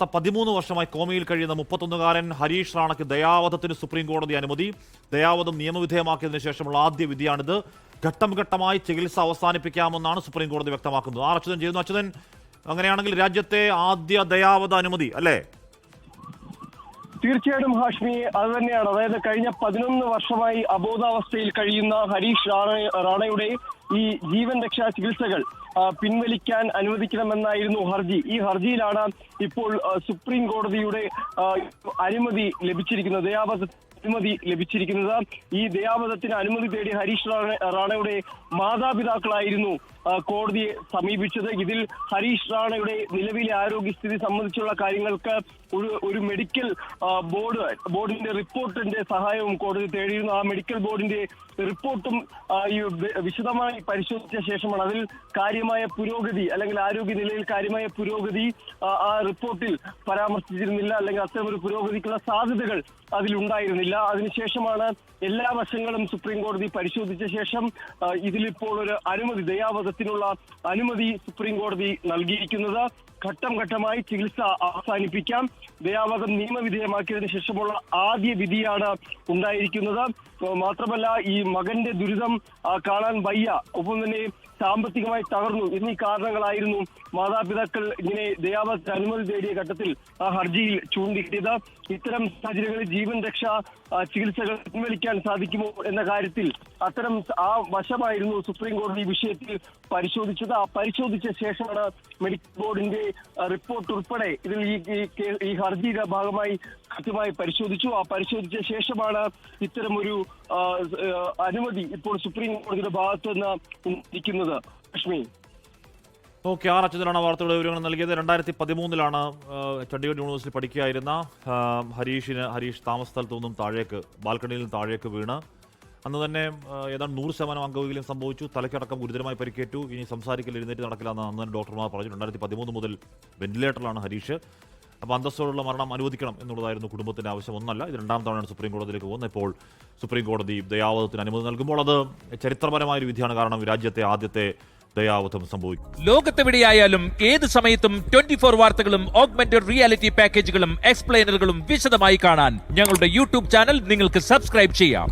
കാണാത്ത 13 വർഷമായി കോമയിൽ കഴിയുന്ന 31-കാരൻ ഹരീഷ് റാണയ്ക്ക് ദയാവധത്തിന് സുപ്രീം കോടതി അനുമതി. ദയാവധം നിയമവിധേയമാക്കിയതിനു ശേഷമുള്ള ആദ്യ വിധിയാണിത്. ഘട്ടം ഘട്ടമായി ചികിത്സ അവസാനിപ്പിക്കാമെന്നാണ് സുപ്രീം കോടതി വ്യക്തമാക്കുന്നത്. അച്യുതൻ ചെയ്യുന്നു. അച്യുതൻ, അങ്ങനെയാണെങ്കിൽ രാജ്യത്തെ ആദ്യ ദയാവധ അനുമതി അല്ലേ? തീർച്ചയായിട്ടും ഹാഷ്മി, അത് തന്നെയാണ്. അതായത് കഴിഞ്ഞ 11 വർഷമായി അബോധാവസ്ഥയിൽ കഴിയുന്ന ഹരീഷ് റാണയുടെ ഈ ജീവൻ രക്ഷാ ചികിത്സകൾ പിൻവലിക്കാൻ അനുവദിക്കണമെന്നായിരുന്നു ഹർജി. ഈ ഹർജിയിലാണ് ഇപ്പോൾ സുപ്രീം കോടതിയുടെ അനുമതി ലഭിച്ചിരിക്കുന്നത്, ദയാവധ അനുമതി ലഭിച്ചിരിക്കുന്നത്. ഈ ദയാവധത്തിന് അനുമതി തേടി ഹരീഷ് റാണയുടെ മാതാപിതാക്കളായിരുന്നു കോടതിയെ സമീപിച്ചത്. ഇതിൽ ഹരീഷ് റാണയുടെ നിലവിലെ ആരോഗ്യസ്ഥിതി സംബന്ധിച്ചുള്ള കാര്യങ്ങൾക്ക് ഒരു മെഡിക്കൽ ബോർഡിന്റെ റിപ്പോർട്ടിന്റെ സഹായവും കോടതി തേടിയിരുന്നു. ആ മെഡിക്കൽ ബോർഡിന്റെ റിപ്പോർട്ടും വിശദമായി പരിശോധിച്ച ശേഷമാണ് അതിൽ കാര്യമായ പുരോഗതി അല്ലെങ്കിൽ ആരോഗ്യ നിലയിൽ കാര്യമായ പുരോഗതി ആ റിപ്പോർട്ടിൽ പരാമർശിച്ചിരുന്നില്ല, അല്ലെങ്കിൽ അത്തരമൊരു പുരോഗതിക്കുള്ള സാധ്യതകൾ അതിലുണ്ടായിരുന്നില്ല. അതിനുശേഷമാണ് എല്ലാ വശങ്ങളും സുപ്രീം കോടതി പരിശോധിച്ച ശേഷം ഇതിലിപ്പോൾ ഒരു അനുമതി, ദയാവധത്തിനുള്ള അനുമതി സുപ്രീം കോടതി നൽകിയിരിക്കുന്നത്. ഘട്ടം ഘട്ടമായി ചികിത്സ അവസാനിപ്പിക്കാം. ദയാവധം നിയമവിധേയമാക്കിയതിനു ശേഷമുള്ള ആദ്യ വിധിയാണ് ഉണ്ടായിരിക്കുന്നത്. മാത്രമല്ല, ഈ മകന്റെ ദുരിതം കാണാൻ വയ്യ, ഒപ്പം തന്നെ സാമ്പത്തികമായി തകർന്നു എന്നീ കാരണങ്ങളായിരുന്നു മാതാപിതാക്കൾ ഇങ്ങനെ ദയാവധത്തിന് അനുമതി തേടിയ ഘട്ടത്തിൽ ആ ഹർജിയിൽ ചൂണ്ടിക്കിട്ടിയത്. ഇത്തരം സാഹചര്യങ്ങളിൽ ജീവൻ രക്ഷാ ചികിത്സകൾ പിൻവലിക്കാൻ സാധിക്കുമോ എന്ന കാര്യത്തിൽ അത്തരം ആ വശമായിരുന്നു സുപ്രീം കോടതി വിഷയത്തിൽ പരിശോധിച്ചത്. ആ പരിശോധിച്ച ശേഷമാണ് മെഡിക്കൽ ബോർഡിന്റെ റിപ്പോർട്ട് ഉൾപ്പെടെ ഇതിൽ ഈ ഹർജിയുടെ ഭാഗമായി കൃത്യമായി പരിശോധിച്ചു. ആ പരിശോധിച്ച ശേഷമാണ് ഇത്തരമൊരു അനുമതി ഇപ്പോൾ സുപ്രീം കോടതിയുടെ ഭാഗത്ത് നിന്ന് ഇരിക്കുന്നത്. ലക്ഷ്മി, ഓക്കെ. അച്യുതനാണ് വാർത്തയുടെ വിവരങ്ങൾ നൽകിയത്. 2013 ചണ്ഡീഗഡ് യൂണിവേഴ്സിറ്റി പഠിക്കുകയായിരുന്ന ഹരീഷ് താമസ സ്ഥലത്തു നിന്നും ബാൽക്കണിയിൽ നിന്ന് താഴേക്ക് വീണ് അന്ന് തന്നെ ഏതാണ്ട് 100% അംഗവൈകല്യം സംഭവിച്ചു. തലയ്ക്കടക്കം ഗുരുതരമായി പരിക്കേറ്റു. ഇനി സംസാരിക്കൽ, എഴുന്നേറ്റ് നടക്കില്ല എന്ന് അന്ന് ഡോക്ടർമാർ പറഞ്ഞു. 2013 മുതൽ വെന്റിലേറ്ററിലാണ് ഹരീഷ്. അപ്പോൾ അന്തസ്സോടുള്ള മരണം അനുവദിക്കണം എന്നുള്ളതായിരുന്നു കുടുംബത്തിന്റെ ആവശ്യം. ഒന്നല്ല, ഇത് 2ാം തവണയാണ് സുപ്രീം കോടതിയിലേക്ക് പോകുന്നത്. ഇപ്പോൾ സുപ്രീം കോടതി ദയാവധത്തിന് അനുമതി നൽകുമ്പോൾ അത് ചരിത്രപരമായൊരു വിധിയാണ്. കാരണം രാജ്യത്തെ ആദ്യത്തെ ദയാവധം സംഭവിക്കും. ലോകത്തെവിടെയായാലും ഏത് സമയത്തും 24 വാർത്തകളും ഓഗ്മെന്റഡ് റിയാലിറ്റി പാക്കേജുകളും എക്സ്പ്ലെയിനറുകളും വിശദമായി കാണാൻ ഞങ്ങളുടെ യൂട്യൂബ് ചാനൽ നിങ്ങൾക്ക് സബ്സ്ക്രൈബ് ചെയ്യാം.